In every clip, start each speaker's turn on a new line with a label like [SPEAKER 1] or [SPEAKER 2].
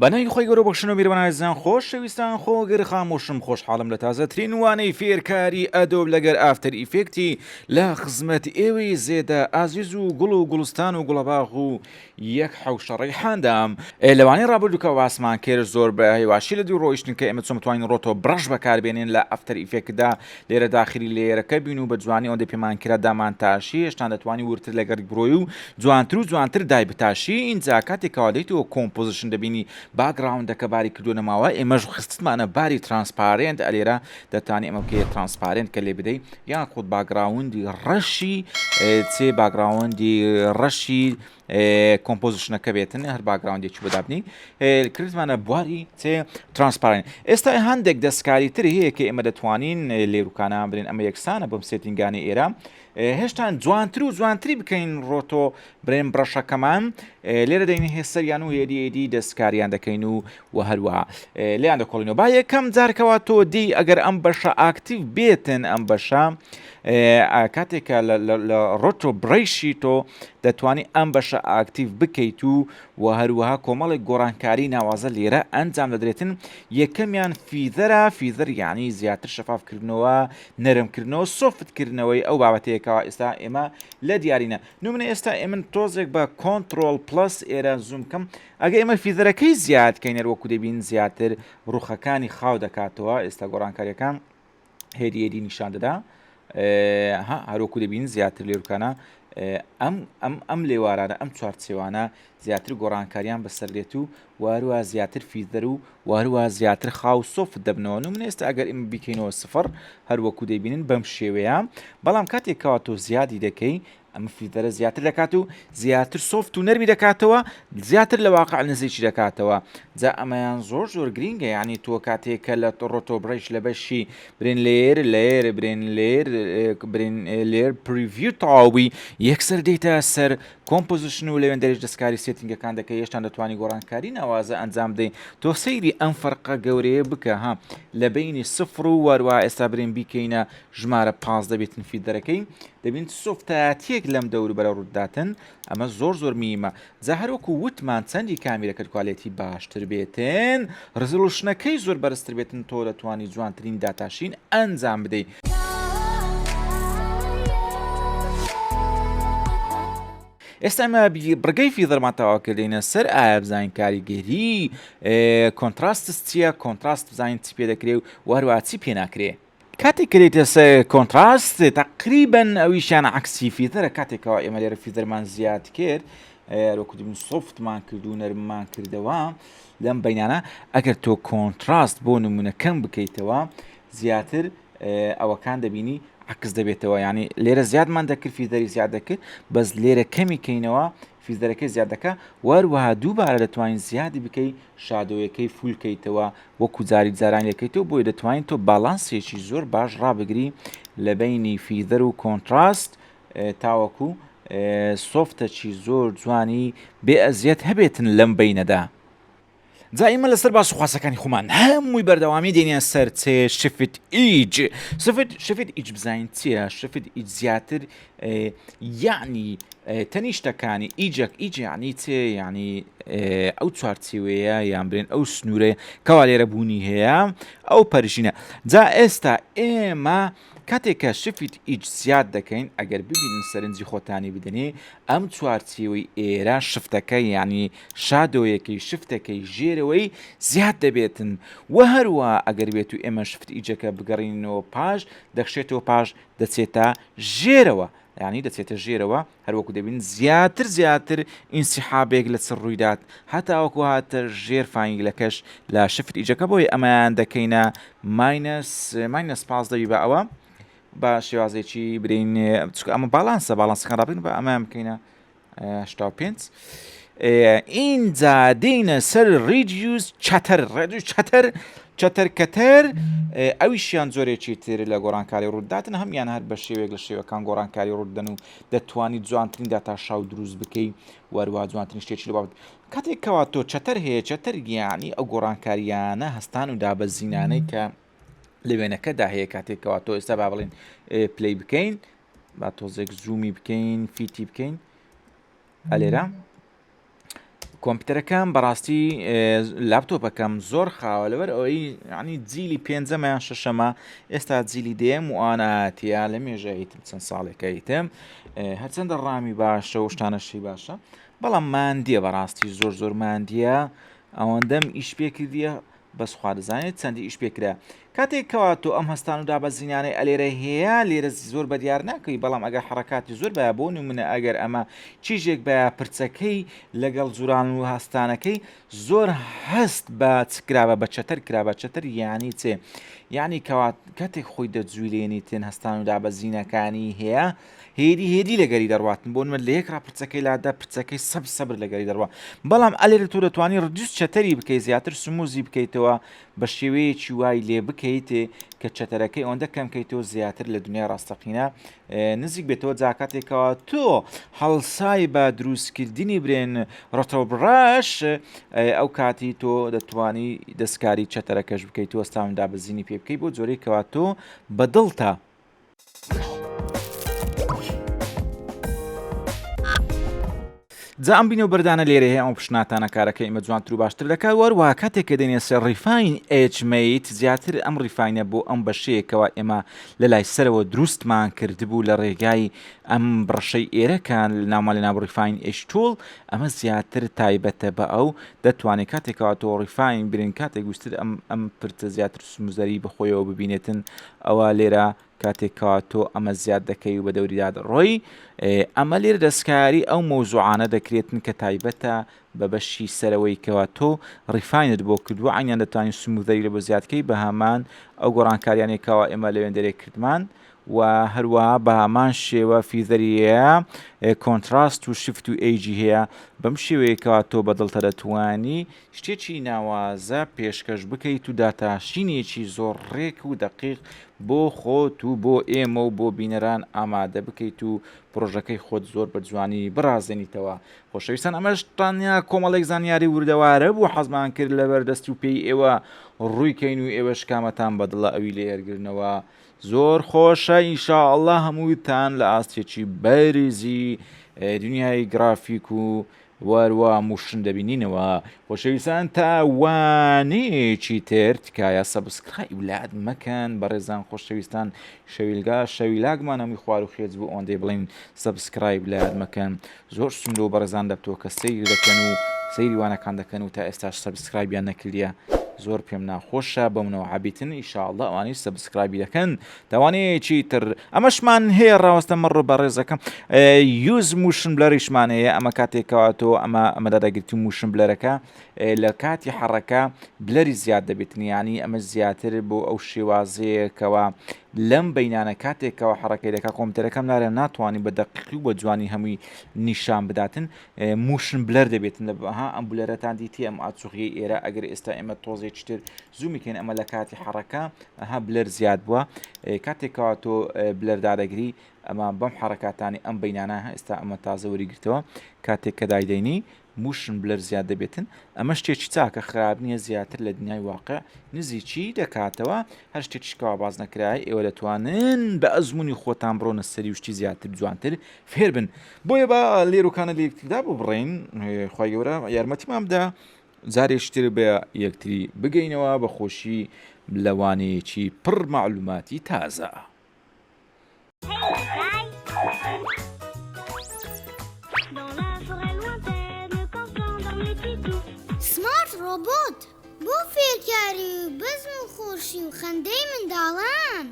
[SPEAKER 1] بەنای خۆی گەورە بەخشن و میروانایزان خۆشەویستان خۆگەر خامۆشم خۆشحاڵم لە تازەترین وانەی فێرکاری ئەدۆب لەگەر ئافتەر ئیفێکتی لە خزمەت ئێوەی زێدە ئازیز و گوڵ و گوڵستان و گوڵەباغ و یەک حەوشە ڕێحاندام لەوانەی ڕابردووکە واسمان کرد زۆر بە هێواشی لە دوو ڕۆیشتن کە ئێمە چۆن بتوانین ڕۆتۆ بڕەش بەکاربێنین لە ئەفتەر ئیفێکتدا لێرە داخلی لێرەکە بین و بە جوانی ئەوەندە پێمان کرا دامانتاشی هێشتان دەتوانی ورتر لەگەر بڕۆی و جوانتر و جوانتر دایبتاشی اینجا کاتێکەوە دەیتەوە کۆمپۆزیشن دەبینی باگراوندەکە باری کردوونەماوە ئێمەش خستمانە باری ترانسپارنت ئەلێرە دەتوانێت ئەمە بکەیت ترانسپارنت کە لێ بدەیت یان خۆت باگراوندی ڕەشی چێ باگراوندی ڕەشی کۆمپۆزیشنەکە بێتن هەر باگراوندێکی بەدابنی کردمانە بواری چێ ترانسپارنت. ئێستا هەندێک دەستکاری تر هەیە کە ئێمە دەتوانین لێروکانە برین ئەمە یەکسانە بەم سێتینگانی ئێرە هێشتان جوانتر و جوانتری بکەین ڕۆتۆ برێن بڕەشەکەمان لێرە دەین هێسەریان و هێدیێدی دەستکاریان دەکەین و هەروەها لیان دەکۆڵینەوە با یەکەم جارکەوە تۆ دی ئەگەر ئەم بەشە ئاکتیو بێتن ئەم بەشە کاتێکە لە ڕۆتۆ بڕیشی تۆ دەتوانی ئەم بەشە ئاکتیو بکەیت و هەروەها کۆمەڵێک گۆڕانکاری ناوازە لێرە ئەنجام دەدرێتن یەکەمیان فیدەر یعنی زیاتر شەفافکردنەوە نەرمکردنەوە سۆفتکردنەوەی ئەو بابەتەیەکەوە ئێستا ئێمە لە دیارینە نمونە ئێستا ئێمە تۆزێک بە کۆنتترۆل پلس ئێرە زوومکەم ئەگە ئێمە فیدەرەکەی زیادکەینەر وەکو دەبین زیاتر ڕوخەکانی خاو دەکاتەوە ئێستا گۆڕانکاریەکان هێدیێدی نیشان دەدا هەروەکو دەبین زیاتر لێروکانە ئەم لێوارانە ئەم چوارچێوانە زیاتر گۆڕانکاریان بەسەرلێت و وارووە زیاتر فیدەر و وارووە زیاتر خاو سۆفت دەبنەوە من ئێستا ئەگەر ئێمە بیکەینەوە سفر هەروەکو دەبینن بەم شێوەیە بەڵام کاتێکەوە تۆ زیادی دەکەی ئەمە فیدەرە زیاتر دەکات و زیاتر سۆفت و نەرمی دەکاتەوە زیاتر لە واقع نزیکی دەکاتەوە جا ئەمەیان زۆر گرینگە یعنی تۆ کاتێکە لە ڕۆتۆ بڕیش لە بەشی برین لێر برین لێر پریڤیو تاوی یەکسەر دێتە سەر کۆمپۆزیشن و لەوێن دەرێژ دەستکاری سێتینگەکان دەکە هێشتان دەتوانی گۆڕانکاری ناوازە ئەنجام دەین تۆ سەیری ئەم فەرقە گەورەیە بکە ها لە بینی سفر و وەروە ئێستا برین بیکەینە ژمارە 15 دەبێتن فیدەرەکەی دەبین سۆفتایەتیەک لەم دەور بەرە ڕووداتن ئەمە زۆر میمە جا هەروەکو وتمان چەندی کامیرەکە کوالێتی باشتر بێتن ڕزلوشنەکەی زۆر بەرزتر بێتن تۆ دەتوانی جوانترین داتاشین ئەنجام بدەیت. ئێستا ئەمە بڕگەی فیدەرمان تەواوکردینە سەر ئایا بزانین کاریگەری کۆنتراستس چییە کۆنتراست بزانین چی پێ دەکرێت و هەروە چی پێ ناکرێ کاتێک کردێتە سەر کۆنتراست تقریبەن ئەویشیان عکسی فیدەرە کاتێکەوە ئێمە لێرە فیدەرمان زیاد کرد وەکو دەبین سۆفتمان کرد و نەرممان کردەوە لەم بەینانە ئەگەر تۆ کۆنتراست بۆ نمونە کەم بکەیتەوە زیاتر ئەوەکان دەبینی عکس دەبێتەوە ینی لێرە زیادمان دەکرد فیدەری زیاد دەکرد بەس لێرە کەمیکەینەوە فیزدەرەکەی زیاد دەکە وەروەها دووبارە دەتوانین زیادی بکەی شادۆیەکەی فولکەیتەوە وەکو جاری جاران لەکەیتەوە بۆی دەتوانین تۆ باڵانسێکی زۆر باش ڕابگری لە بینی فیدەر و کۆنتراست تاوەکو سۆفتەکی زۆر جوانی بێ ئەزیەت هەبێتن لەم بینەدا. جا ئێمە لەسەر باس خواسەکانی خۆمان هەمووی بەردەوامی دێنیان سەر چێ شفت ئیج شفت ئیج بزانین چییە شفت ئیج زیاتر یعنی تەنیشتەکانی ئیجەک ئیج یعنی چێ ینی ئەو چوارچێوەیە یان برێن ئەو سنوورەیە کەوا لێرە بوونی هەیە ئەو پەرژینە جا ئێستا ئێمە کاتێکە شفت ئیج زیاد دەکەین ئەگەر ببینن سەرنجی خۆتانی بدەنێ ئەم چوارچێوەی ئێرە شفتەکەی ینی شادۆیەکەی شفتەکەی ژێرەوەی زیاد دەبێتن و هەروە ئەگەر بێت و ئێمە شفت ئیجەکە بگەڕینەوە پاش دەخشێتەوە پاش دەچێتە ژێرەوە ینی دەچێتە ژێرەوە هەروەکو دەبین زیاتر ئینسیحابێک لە چ ڕوویدات هەتاوەکو هاتە ژێر فانگلەکەش لە شفت ئیجەکە بۆی ئەمەیان دەکەینە ماینەس 15 بە ئەوە بە شێوازێکی برین ئەمە باڵانسەکان ڕابن بە ئەمە بکەینە 85 اینجا دێنە سەر ریدیوز چەتەر ئەویشیان زۆرێکی تر لە گۆڕانکاری ڕووداتن هەمیان هەر بە شێوێک لە شێوەکان گۆڕانکاری ڕوودەن و دەتوانی جوانترین داتا شاو دروست بکەی وەروە جوانترین شتێکی لە بابەت کاتێکەوە تۆ چەتەر هەیە چەتەر گیانی ئەو گۆڕانکاریانە هەستان و دابەزینانەی کە لە وێنەکەدا هەیە کاتێکەوە تۆ ئێستا با بڵێن پلەی بکەین با تۆزێک زوومی بکەین فیتی بکەین ئەلێرە کۆمپیوتەرەکەم بەڕاستی لاپتۆپەکەم زۆر خاوە لەبەر ئەوەی ینی جیلی پێنجەمە شەشەمە ئێستا جیلی دێم و ئاناتیا لە مێژەیتم چەند ساڵێکەیتم هەرچەندە ڕامی باشە و شتانەشی باشە بەڵام مادیە بەڕاستی زۆر مادیە ئەوەندەم ئیش پێ کردیە بەسخوا دەزانێت چەندی ئیش پێکرا کاتێکەوە تۆ ئەم هەستان و دابەزینانەی ئەلێرە هەیە لێرە زۆر بەدیار ناکەی بەڵام ئەگەر حرکاتی زۆر بە بۆ نمونە ئەگەر ئەمە چیژێک بە پرچەکەی لەگەڵ جووران و هەستانەکەی زۆر هەست بە چکرابە بە چەتەر کرابە چەتەر یانی چێ یعنی کاتێک خۆی دەجوولێنی تێن هەستان و دابەزینەکانی هەیە هێدی لەگەری دەڕواتن بۆ من لە یەکرا پرچەکەی لادا پرچەکەی سەبر لەگەری دەڕوا بەڵام ئەلێرە تۆ دەتوانانی ڕدوست چەتەری بکەیت زیاتر سموزی بکەیتەوە بە شێوەیەکی وای لێ بکەیت کە چەتەرەکەی ئەوەندە کەمکەیتەوە زیاتر لە دنیا ڕاستەقینە نزیک بێتەوە جاکاتێکەوە تۆ هەڵسای بە دروستکردنی برێن ڕۆتۆبڕاش ئەو کاتی تۆ دەتوانی دەستکاری چەتەرەکەش بکەیت و ئەستان دابەزینی پێ بکەیت بۆ جۆرەیەکەوە تۆ بەدڵتە. جا ئەم بینە و بەردانە لێرە هەیە ئەو پیشنهاتانە کارەکەی ئێمە جوانتر و باشتر دەکات وەروە کاتێک کە دێنێ سەر ڕیفاین ئێچمەیت زیاتر ئەم ڕیفاینە بۆ ئەم بەشەیەکەوە ئێمە لە لای سەرەوە دروستمان کردبوو لە ڕێگای ئەم بڕشەی ئێرەکان ناومان لە ناو ڕیفاین ئێشتۆڵ ئەمە زیاتر تایبەتە بە ئەو دەتوانێت کاتێکەوە تۆ ڕیفاین برین کاتێک گوستر ئەم پرتە زیاتر سموزەری بخۆیەوە ببینێتن ئەوە لێرە کاتێکەوە تۆ ئەمە زیاد دەکەی و بە دەوریدا دەڕۆی ئەمە لێرە دەستکاری ئەو مەوزوعانە دەکرێتن کە تایبەتە بە بەشی سەرەوەیکەوە تۆ ڕیفاینت بۆ کردووە عینیان دەتوانین سموزەری لە بە زیادکەی بە هەمان ئەو گۆڕانکاریانێکەوە ئێمە لەوێندەرێک کردمان و هەروەها بە هەمان شێوە فیزەریەیە کۆنتراست و شفت و ئەیجی هەیە بەم شێوەیەکەوە تۆ بەدڵتە دەتوانی شتێکی ناوازە پێشکەش بکەیت و داتاشینێکی زۆر ڕێک و دەقیق بۆ خۆت و بۆ ئێمە و بۆ بینەران ئامادە بکەیت و پرۆژەکەی خۆت زۆر بە جوانی بڕازێنیتەوە. خۆشەویستان ئەمەشتانیا کۆمەڵێک زانیاری وردەوارە بوو حەزمان کرد لەبەر دەست و پێی ئێوە ڕوویکەین و ئێوەش کامەتان بەدڵە ئەوی لە ئێرگرنەوە زۆر خۆشە ئینشاءالله هەمووتان لە ئاستێکی بەرزی دنیای گرافیک و وەروە موشن دەبینینەوە. خۆشەویستان تاوانەیەکی تر تکایە سەبسکرایب لات مەکەن بەڕێزان خۆشەویستان شەویلاگمان هەمووی خوار و خێز بوو ئەوەندەی بڵین سەبسکرایب لات مەکەن زۆر سندۆ بەڕێزان دەبتەوە کە سەیر دەکەن و سەیری وانەکان دەکەن و تا ئێستاش سەبسکرایبیان نەکردیە زۆر پێم ناخۆشە بەمنەوە عبیتن ئینشاءالله ئەوانەی سەبسکرایبی دەکەن داوانەیەکی تر ئەمەشمان هەیە ڕاوەستە مەڕۆ بەڕێزەکەم یوز موشن بلەریشمان هەیە ئەمە کاتێکەوە تۆ ئەمە داداگرتی موشن بلەرەکە لە کاتی حەڕەکە بلەری زیاد دەبێتن ینی ئەمە زیاتر بۆ ئەو شێوازەیەکەوە لەم بەینانە کاتێکەوە حەڕەکەی دەکا کۆمپیوتەرەکەم نارێ ناتوانانی بە دەقیقی و بە جوانی هەمووی نیشان بداتن موشن بلەر دەبێتن لەها ئەم بلەرەتان دیتی ئەم ئاچوغی ئێرە ئەگەر ئێستا ئێمە تۆزێکی تر زوومیکەین ئەمە لە کاتی حەڕەکە ئەها بلەر زیاد بووە کاتێکەوە تۆ بلەردادەگری ئەمە بەم حرکاتانی ئەم بینانە ئێستا ئەمە تازە وەریگرتەوە کاتێک کە دایدەینی موشن بلەر زیاد دەبێتن ئەمە شتێکی چاکە خراپ نییە زیاتر لە دنیای واقع نزیکی دەکاتەوە هەر شتێکیشکەوە باز نەکرای ئێوە دەتوانن بە ئەزمموی خۆتان بڕۆنە سەری وشتی زیاتر جوانتر فێر بن بۆیە بە لێروکانە لێکتدا بۆ بڕێن خی گەورە یارمەتیمامدا جارێشتر بە یەکتری بگەینەوە بە خۆشی لەوانەیەکی پڕ معلوماتی تازە.
[SPEAKER 2] سمارت ڕۆبۆت بۆ فێرکاری و بەزم و خۆشی و خەندەی منداڵان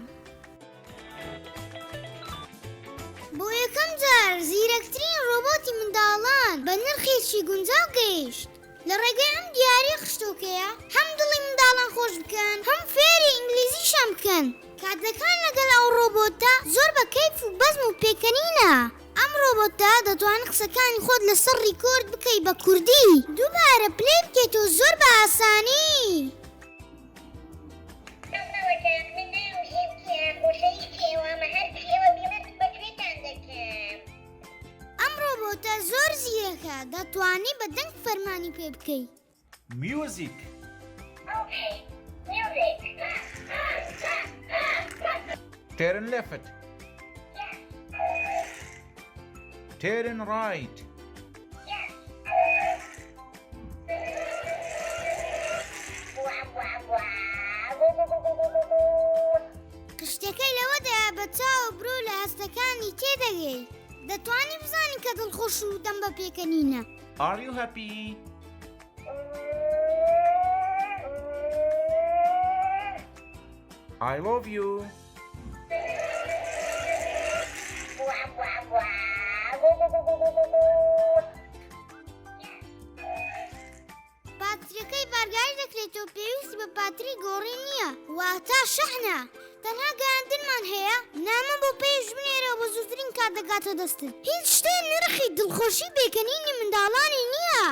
[SPEAKER 2] بۆ یەکەم جار زیرەکترین ڕۆبۆتی منداڵان بە نرخێکی گونجاو گەیشت لە ڕێگەی ئەم دیاری خشتۆکەیە هەم دڵی منداڵان خۆش بکەن هەم فێری ئینگلیزیشان بکەن کاتەکان لەگەڵ ئەو ڕۆبۆتە زۆر بە کەیف و بەزم و پێکەنینە ئەم ڕۆبۆتە دەتوانێت قسەکانی خۆت لەسەر ڕیکۆرد بکەی بە کوردی دووبارە پلەی بکەیتەوە زۆر بە ئاسانی. ئەم ڕۆبۆتە زۆر زیرەکە دەتوانی بە دەنگ فەرمانی پێ بکەیت.
[SPEAKER 1] میوزیک turn left turn right
[SPEAKER 2] هەمووانی تێدەگەی دەتوانی بزانی کە دڵخۆش و دەم بە پێکەنینە.
[SPEAKER 1] Are you happy? I love you.
[SPEAKER 2] پاتریەکەی بارگاری دەکرێتەوە پێویستی بە پاتری گۆڕی نییە واتە شەحنە تەنها گەیاندنمان هەیە نامە بۆ پێش بنێرەوە بە زووترین کات دەگاتە دەستن هیچ شتێ نرخی دڵخۆشی بێکەنینی منداڵانی نییە.